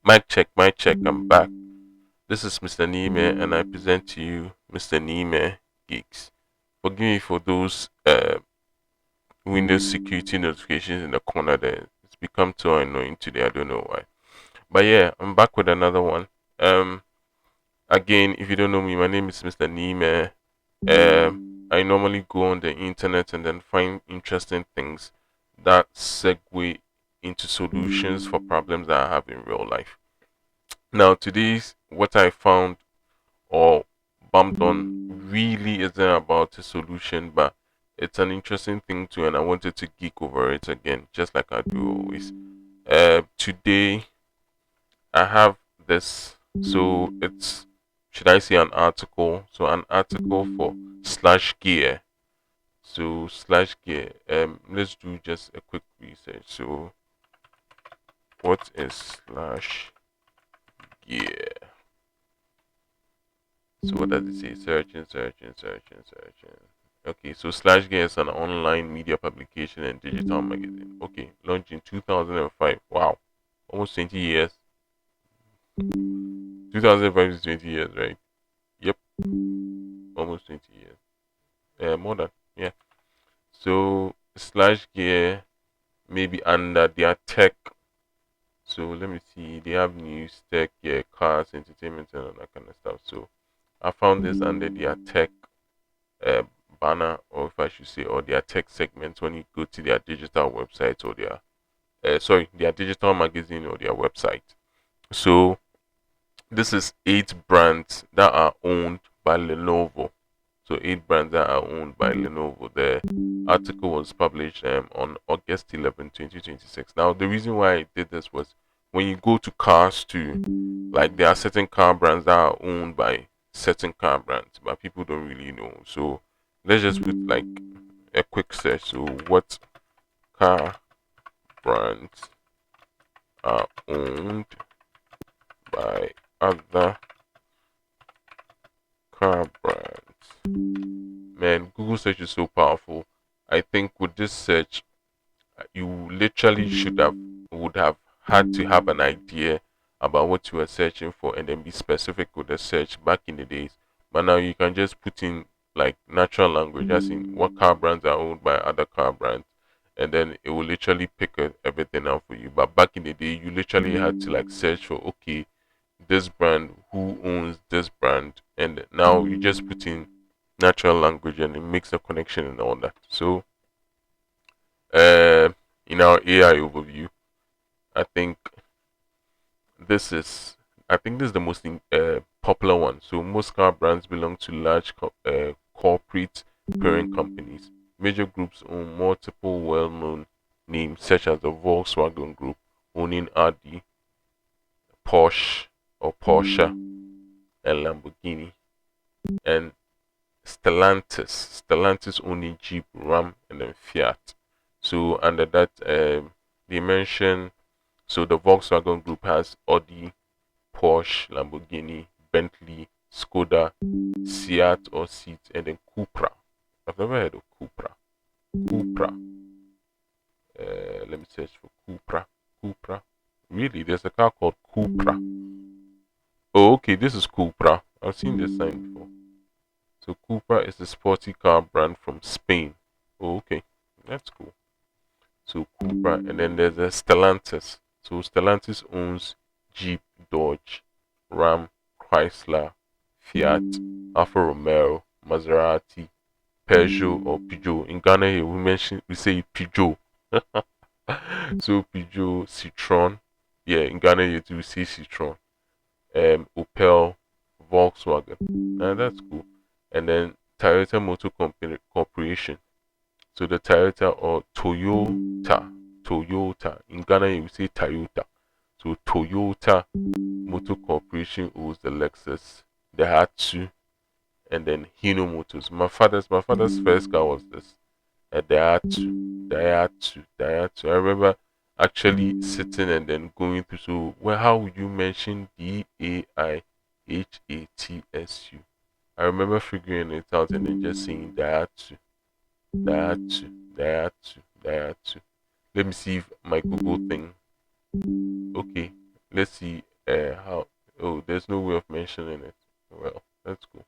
Mic check, I'm back. This is MrNiiMer and I present to you MrNiiMer Geeks. Forgive me for those Windows security notifications in the corner there. It's become too annoying today, I don't know why. But yeah, I'm back with another one. Um Again, if you don't know me, my name is MrNiiMer. I normally go on the internet and then find interesting things that segue into solutions for problems that I have in real life. Now, today's what I found or bumped on really isn't about a solution, but it's an interesting thing too, and I wanted to geek over it again, just like I do always. Today I have this, so it's should I say an article? So an article for slash gear. So slash gear. Let's do just a quick research. So what is slash gear? So what does it say? Searching. Okay, so Slash Gear is an online media publication and digital magazine. Okay, launched in 2005. Wow, almost 20 years. 2005 is 20 years, right? Yep, almost 20 years. More than, yeah. So Slash Gear maybe under their tech. So let me see. They have news, tech, yeah, cars, entertainment, and all that kind of stuff. So I found this under their tech uh, banner, or if I should say, or their tech segment when you go to their digital website or their digital magazine or their website. So this is 8 brands that are owned by Lenovo. So 8 brands that are owned by Lenovo. The article was published on August 11, 2026. Now the reason why I did this was when you go to cars too, like there are certain car brands that are owned by certain car brands, but people don't really know. So let's just put like a quick search. So what car brands are owned by other car brands? Man, Google search is so powerful. I think with this search, you literally would have had to have an idea about what you were searching for and then be specific with the search back in the days. But now you can just put in like natural language, as in what car brands are owned by other car brands, and then it will literally pick everything out for you. But back in the day, you literally had to like search for, okay, this brand, who owns this brand, and now you just put in natural language and it makes a connection and all that. So uh, in our AI overview, I think this is this is the most popular one. So most car brands belong to large corporate parent companies. Major groups own multiple well-known names such as the Volkswagen Group, owning Audi, Porsche or Porsche, and Lamborghini, and Stellantis owning Jeep, Ram, and then Fiat. So under that, they mention so the Volkswagen Group has Audi, Porsche, Lamborghini, Bentley, Skoda, Seat or Seat, and then Cupra. I've never heard of Cupra. Cupra. Let me search for Cupra. Cupra. Really, there's a car called Cupra. Oh, okay, this is Cupra. I've seen this sign before. So Cupra is a sporty car brand from Spain. Oh, okay, that's cool. So Cupra, and then there's a Stellantis. So Stellantis owns Jeep, Dodge, Ram, Chrysler, Fiat, Alfa Romeo, Maserati, Peugeot or Peugeot. In Ghana here we say Peugeot. So Peugeot, Citroen. Yeah, in Ghana here too we say Citroen. Opel, Volkswagen. That's cool. And then Toyota Motor Company Corporation. So the Toyota or Toyota. In Ghana you say Toyota. So Toyota Motor Corporation owns the Lexus, the Hatsu, and then Hino Motors. My father's first car was this, a Daihatsu. I remember actually sitting and then going through. So, well, how would you mention Daihatsu? I remember figuring it out and then just saying Daihatsu. Let me see if my Google thing. Okay, let's see. How? Oh, there's no way of mentioning it. Well, that's cool.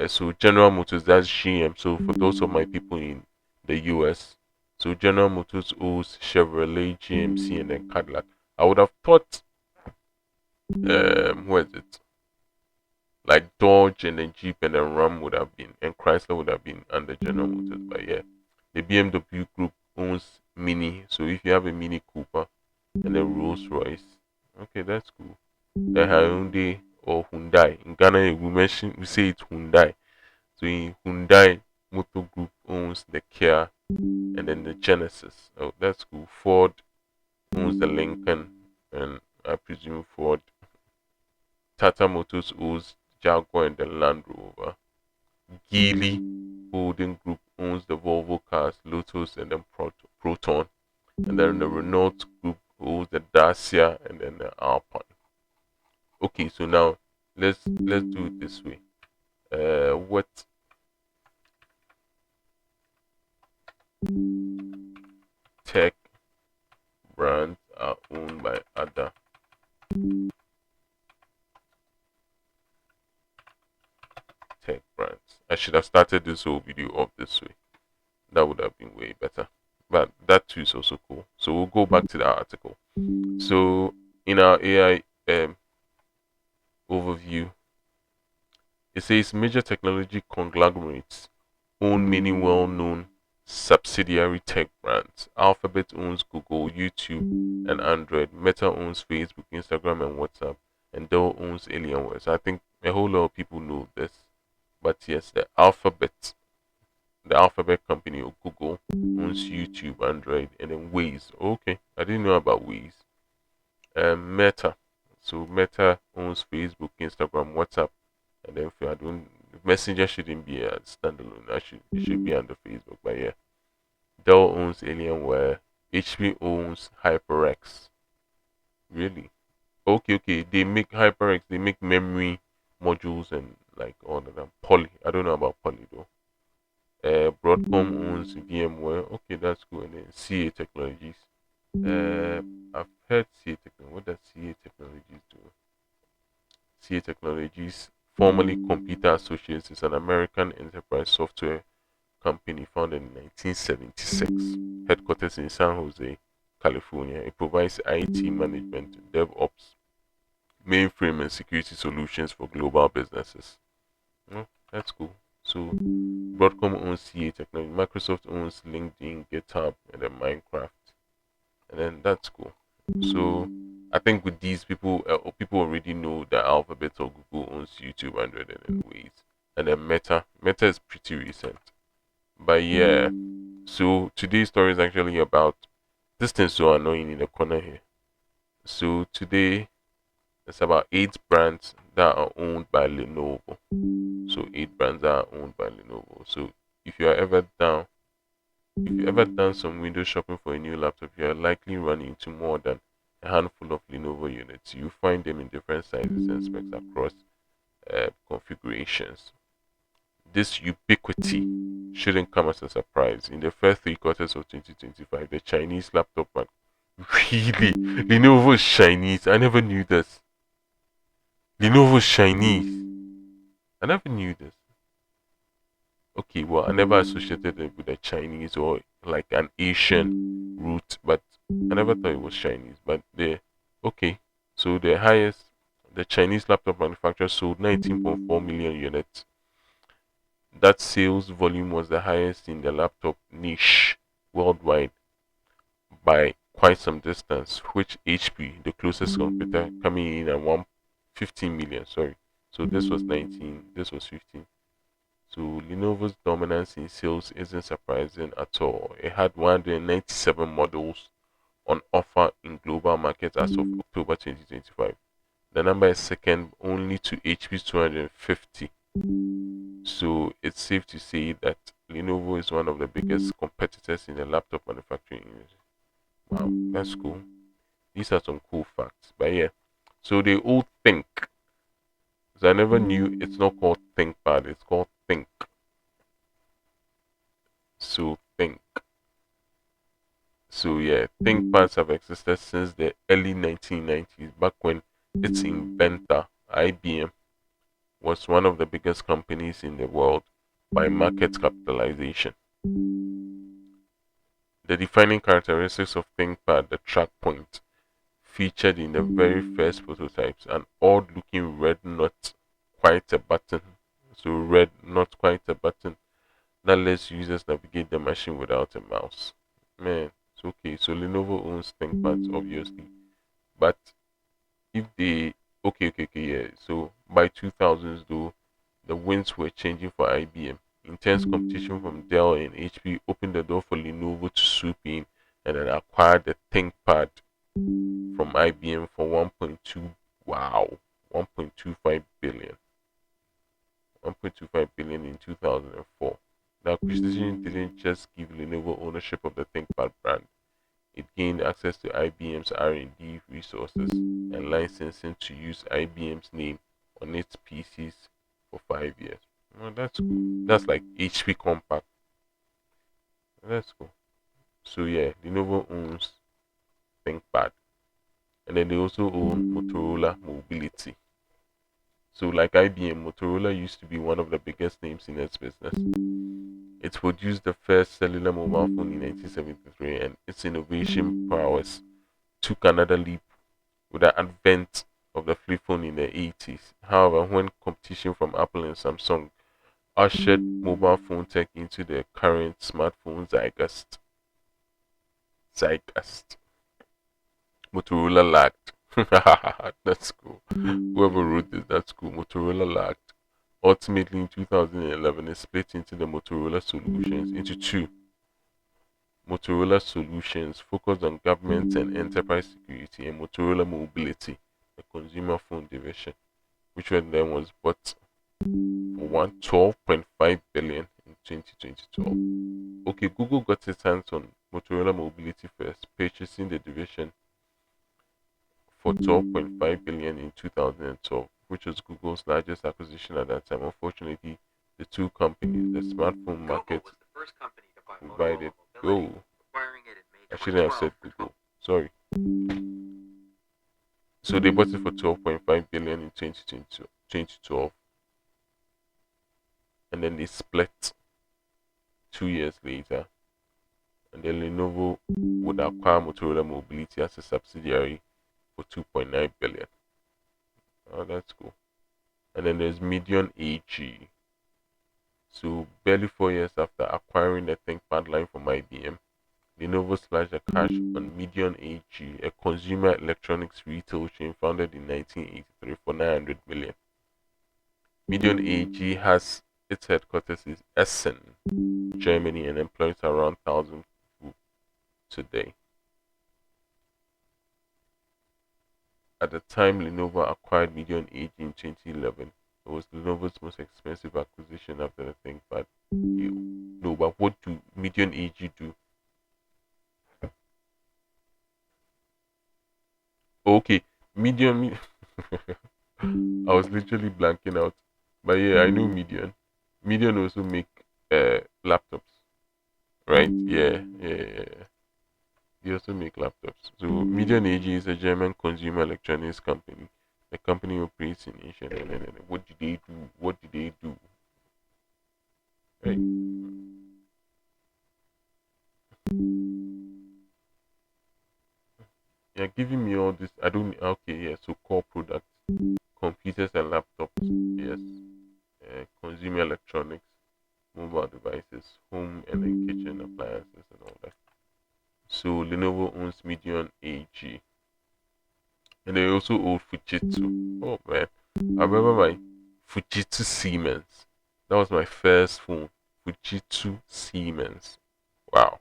So General Motors, that's GM. So for those of my people in the US, so General Motors owns Chevrolet, GMC, and then Cadillac. I would have thought, where is it? Like Dodge and then Jeep and then Ram would have been, and Chrysler would have been under General Motors. But yeah, the BMW Group owns Mini. So if you have a Mini Cooper and then Rolls Royce, okay, that's cool. Then Hyundai or Hyundai. In Ghana, we say it's Hyundai. So in Hyundai Motor Group owns the Kia and then the Genesis. Oh, that's cool. Ford owns the Lincoln, and I presume Ford. Tata Motors owns Jaguar and the Land Rover. Geely Holding Group owns the Volvo cars, Lotus, and then Proton. And then the Renault Group owns the Dacia and then the Alpine. Okay, so now let's do it this way. What tech brands are owned by other tech brands? I should have started this whole video off this way. That would have been way better. But that too is also cool. So we'll go back to the article. So in our AI overview, it says major technology conglomerates own many well-known subsidiary tech brands. Alphabet owns Google, YouTube, and Android. Meta owns Facebook, Instagram, and WhatsApp. And Dell owns Alienware. So I think a whole lot of people know this. But yes, the Alphabet company or Google owns YouTube, Android, and then Waze. Okay, I didn't know about Waze. Meta. So Meta owns Facebook, Instagram, WhatsApp, and then if you are doing Messenger shouldn't be a standalone. It should be under Facebook. But yeah, Dell owns Alienware. HP owns HyperX. Really? Okay, okay. They make HyperX. They make memory modules and like all of them. Poly. I don't know about Poly though. Broadcom owns VMware. Okay, that's cool. And then CA Technologies. I've heard CA Technologies. What does CA Technologies do? CA Technologies, formerly Computer Associates, is an American enterprise software company founded in 1976, headquarters in San Jose, California. It provides IT management, DevOps, mainframe, and security solutions for global businesses. Oh, that's cool. So, Broadcom owns CA Technology, Microsoft owns LinkedIn, GitHub, and then Minecraft. And then that's cool. So, I think with these people already know that Alphabet or Google owns YouTube, Android, and then Waze. And then Meta is pretty recent. But yeah, so today's story is actually about this thing so annoying in the corner here. So today it's about 8 brands that are owned by Lenovo. So 8 brands that are owned by Lenovo. So if you are ever down, if you ever done some window shopping for a new laptop, you are likely running into more than a handful of Lenovo units. You find them in different sizes and specs across configurations. This ubiquity shouldn't come as a surprise. In the first 3 quarters of 2025, the Chinese laptop market really Lenovo is Chinese. I never knew this. Lenovo is Chinese. I never knew this. Okay, well, I never associated it with a Chinese or like an Asian root, but I never thought it was Chinese. But okay, so the Chinese laptop manufacturer sold 19.4 million units. That sales volume was the highest in the laptop niche worldwide by quite some distance, which HP, the closest competitor, coming in at 115 million. Sorry. So this was 19, this was 15. So Lenovo's dominance in sales isn't surprising at all. It had 197 models on offer in global markets as of October 2025. The number is second only to HP's 250. So it's safe to say that Lenovo is one of the biggest competitors in the laptop manufacturing industry. Wow, that's cool. These are some cool facts. But yeah, so they all think. So I never knew it's not called ThinkPad, it's called Think. So Think. So yeah, ThinkPads have existed since the early 1990s, back when its inventor, IBM, was one of the biggest companies in the world by market capitalization. The defining characteristics of ThinkPad, the track point, featured in the very first prototypes an odd looking red not quite a button. So red not quite a button that lets users navigate the machine without a mouse. Man, it's okay. So Lenovo owns ThinkPads obviously. But if they okay, yeah. So by 2000s though, the winds were changing for IBM. Intense competition from Dell and HP opened the door for Lenovo to swoop in and then acquire the ThinkPad from IBM for 1.2 wow 1.25 billion 1.25 billion in 2004. The acquisition didn't just give Lenovo ownership of the ThinkPad brand. It gained access to IBM's R&D resources and licensing to use IBM's name on its PCs for 5 years. Well, that's cool. That's like HP Compact. That's cool. So yeah, Lenovo owns ThinkPad, and then they also own Motorola Mobility. So like IBM, Motorola used to be one of the biggest names in its business. It produced the first cellular mobile phone in 1973, and its innovation prowess took another leap with the advent of the flip phone in the 80s. However, when competition from Apple and Samsung ushered mobile phone tech into the current smartphone zeitgeist, Motorola lagged. That's cool. Whoever wrote this, that's cool. Motorola lagged. Ultimately, in 2011, it split into the Motorola Solutions into two. Motorola Solutions focused on government and enterprise security, and Motorola Mobility, the consumer phone division, which then was bought for 112.5 billion in 2012. Okay, Google got its hands on Motorola Mobility first, purchasing the division for 12.5 billion in 2012, which was Google's largest acquisition at that time. Unfortunately, the two companies, the smartphone market divided. Oh, I shouldn't have said Google. Sorry. So they bought it for 12.5 billion in 2012, and then they split 2 years later. And then Lenovo would acquire Motorola Mobility as a subsidiary for 2.9 billion. Oh, that's cool. And then there's Medion AG. So barely 4 years after acquiring the ThinkPad line from IBM, Lenovo slashed the cash on Medion AG, a consumer electronics retail chain founded in 1983 for 900 million. Medion AG has its headquarters in Essen, Germany, and employs around 1,000 people today. At the time Lenovo acquired Medion AG in 2011, it was Lenovo's most expensive acquisition after the ThinkPad deal. No, but what do Medion AG do? Okay, Medion. I was literally blanking out. But yeah, I know Medion. Medion also make laptops, right? Yeah. They also make laptops. So Medion AG is a German consumer electronics company. The company operates in Asia. What do they do? What do they do? Right. You're giving me all this. I don't. Okay, yeah. So core products, computers and laptops. Yes. Consumer electronics, mobile devices, home and then kitchen appliances and all that. So Lenovo owns Medion AG, and they also own Fujitsu. Oh man, I remember my Fujitsu Siemens. That was my first phone. Fujitsu Siemens. Wow.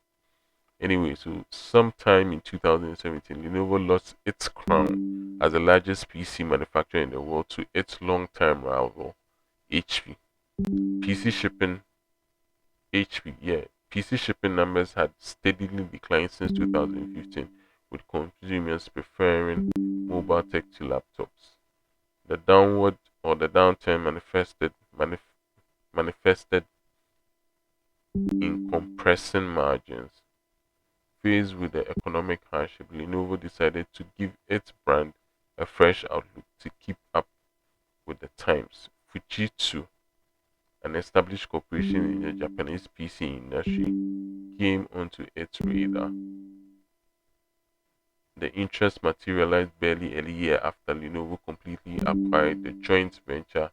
Anyway, so sometime in 2017, Lenovo lost its crown as the largest PC manufacturer in the world to its long-time rival, HP. PC shipping yeah. PC shipping numbers had steadily declined since 2015, with consumers preferring mobile tech to laptops. The downward or the downturn manifested in compressing margins. Faced with the economic hardship, Lenovo decided to give its brand a fresh outlook to keep up with the times. Fujitsu, an established corporation in the Japanese PC industry, came onto its radar. The interest materialized barely a year after Lenovo completely acquired the joint venture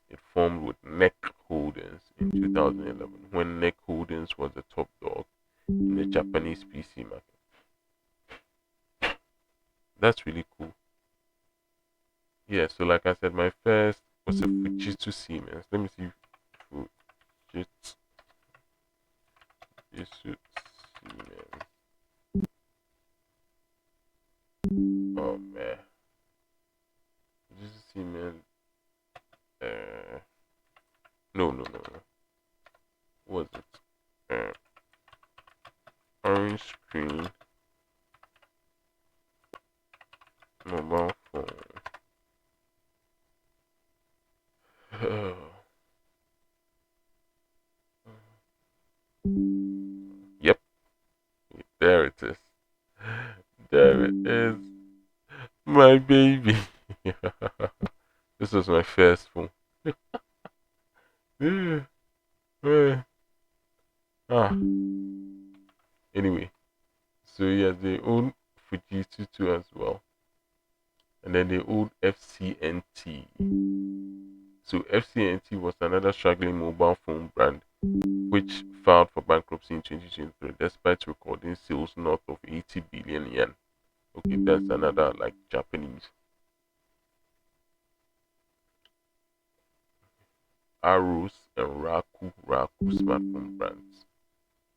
it formed with NEC Holdings in 2011, when NEC Holdings was the top dog in the Japanese PC market. That's really cool. Yeah, so like I said, my first was a Fujitsu Siemens. Let me see. Fujitsu Siemens. Oh man. Fujitsu Siemens. Uh, no. What was it? Orange screen, mobile phone. Yep, there it is. There it is. My baby. This was my first phone. ah. Anyway, so yeah, they own Fujitsu too as well. And then they own FCNT. So FCNT was another struggling mobile phone brand which filed for bankruptcy in 2023 despite recording sales north of 80 billion yen. Okay, that's another like Japanese. Aros and Raku smartphone brands.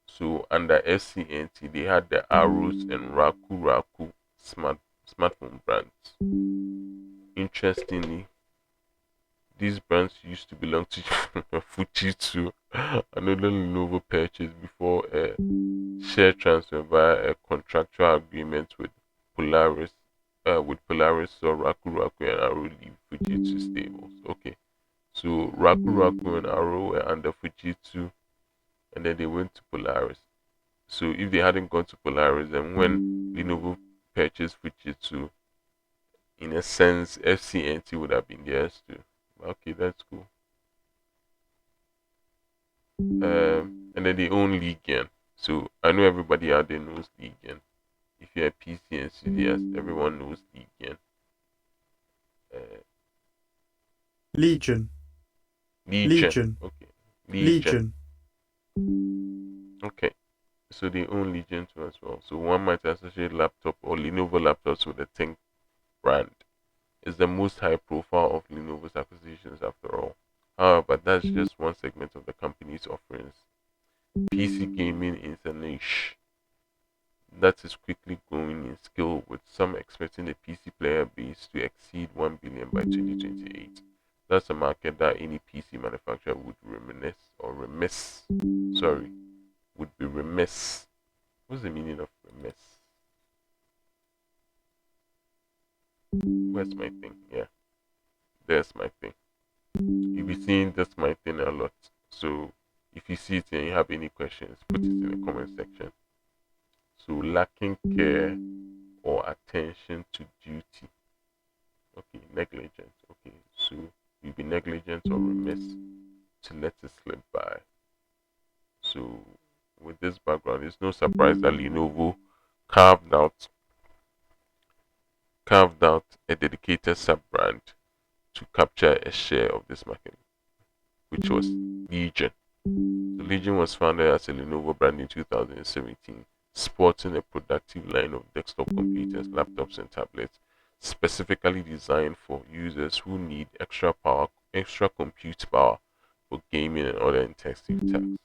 So under FCNT, they had the Aros and Raku smartphone brands. Interestingly, these brands used to belong to Fujitsu, another Lenovo purchase before a share transfer via a contractual agreement with Polaris. So Raku and Aro leave Fujitsu stables. Okay, so Raku and Aro were under Fujitsu, and then they went to Polaris. So if they hadn't gone to Polaris, then when Lenovo purchased Fujitsu, in a sense, FCNT would have been theirs too. Okay, that's cool. And then they own Legion. So I know everybody out there knows Legion. If you're a PC enthusiast, everyone knows Legion. Uh, Legion. Legion. Legion. Okay. Legion. Legion. Okay. So they own Legion too as well. So one might associate laptop or Lenovo laptops with the Think brand. It's the most high profile of Lenovo's acquisitions after all. However, that's just one segment of the company's offerings. PC gaming is a niche that is quickly growing in scale, with some expecting the PC player base to exceed 1 billion by 2028. That's a market that any PC manufacturer would would be remiss. What's the meaning of remiss? Where's my thing? Yeah, there's my thing. You'll be seeing that's my thing a lot. So if you see it and you have any questions, put it in the comment section. So lacking care or attention to duty. Okay, negligent. Okay, so you'll be negligent or remiss to let it slip by. So with this background, it's no surprise that Lenovo carved out a dedicated sub brand to capture a share of this market, which was Legion. So Legion was founded as a Lenovo brand in 2017, sporting a productive line of desktop computers, laptops, and tablets, specifically designed for users who need extra compute power for gaming and other intensive tasks.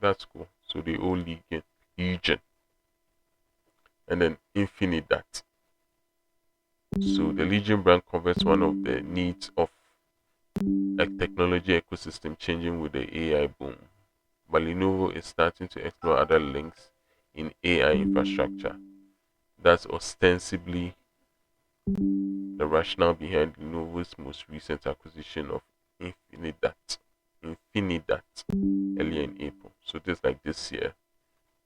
That's cool. So they all Legion, and then Infinidat. So the Legion brand covers one of the needs of a technology ecosystem changing with the AI boom. But Lenovo is starting to explore other links in AI infrastructure. That's ostensibly the rationale behind Lenovo's most recent acquisition of Infinidat. Infinidat earlier in April. So just like this year.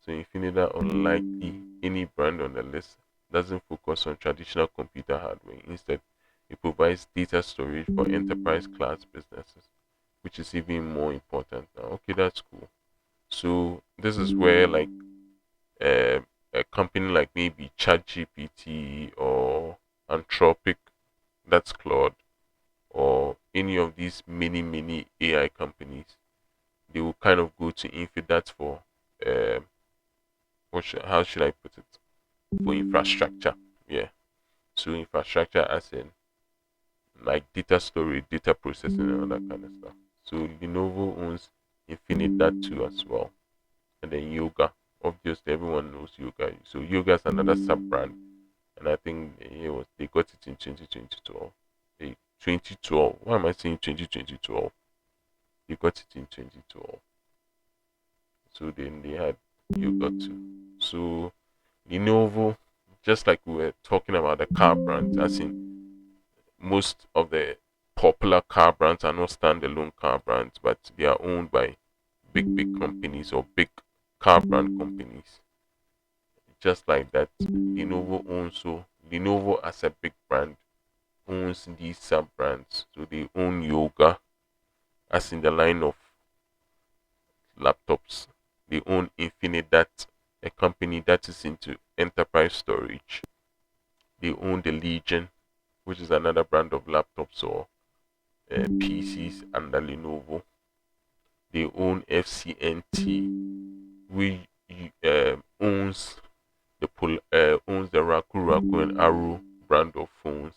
So Infinidat, unlikely any brand on the list, doesn't focus on traditional computer hardware. Instead, it provides data storage for enterprise class businesses, which is even more important now. Okay, that's cool. So this is where like uh, a company like maybe ChatGPT or Anthropic, that's Claude, or any of these many AI companies, they will kind of go to Infinite for how should I put it, for infrastructure. Yeah. So infrastructure as in like data storage, data processing, and all that kind of stuff. So Lenovo owns Infinite that too as well. And then Yoga. Obviously, everyone knows Yoga. So Yoga is another sub brand, and I think they got it in 2012. 2012. Why am I saying 2012? They got it in 2012. So then they had Yoga too. So Lenovo, just like we were talking about the car brands, as in most of the popular car brands are not standalone car brands, but they are owned by big companies or big car brand companies. Just like that, Lenovo owns, so Lenovo as a big brand owns these sub brands. So they own Yoga, as in the line of laptops. They own Infinite, that a company that is into enterprise storage. They own the Legion, which is another brand of laptops or PCs under Lenovo. They own FCNT, which owns owns the Raku and Aru brand of phones,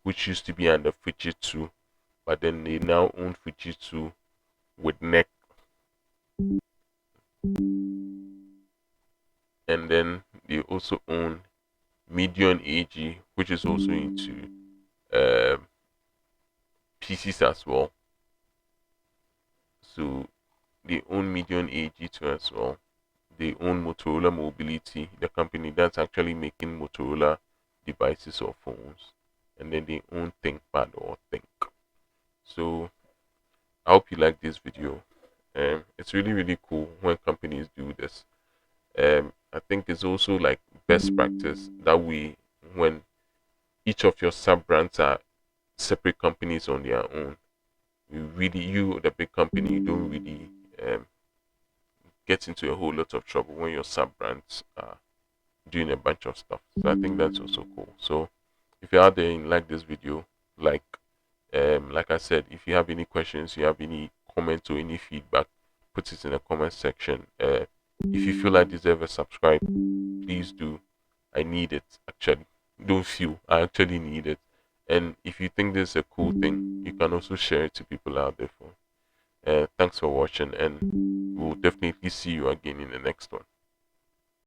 which used to be under Fujitsu, but then they now own Fujitsu with neck. And then they also own Medion AG, which is also into uh, PCs as well. So they own Medion AG too as well. They own Motorola Mobility, the company that's actually making Motorola devices or phones. And then they own ThinkPad or Think. So I hope you like this video. It's really cool when companies do this. I think it's also like best practice that way when each of your sub brands are separate companies on their own. You the big company, you don't really get into a whole lot of trouble when your sub brands are doing a bunch of stuff. So I think that's also cool. So if you're out there and like this video, like I said, if you have any questions, you have any comments or any feedback, put it in the comment section. If you feel like deserve a subscribe, please do. I need it actually. Don't feel, I actually need it. And if you think this is a cool thing, you can also share it to people out there. Thanks for watching, and we'll definitely see you again in the next one.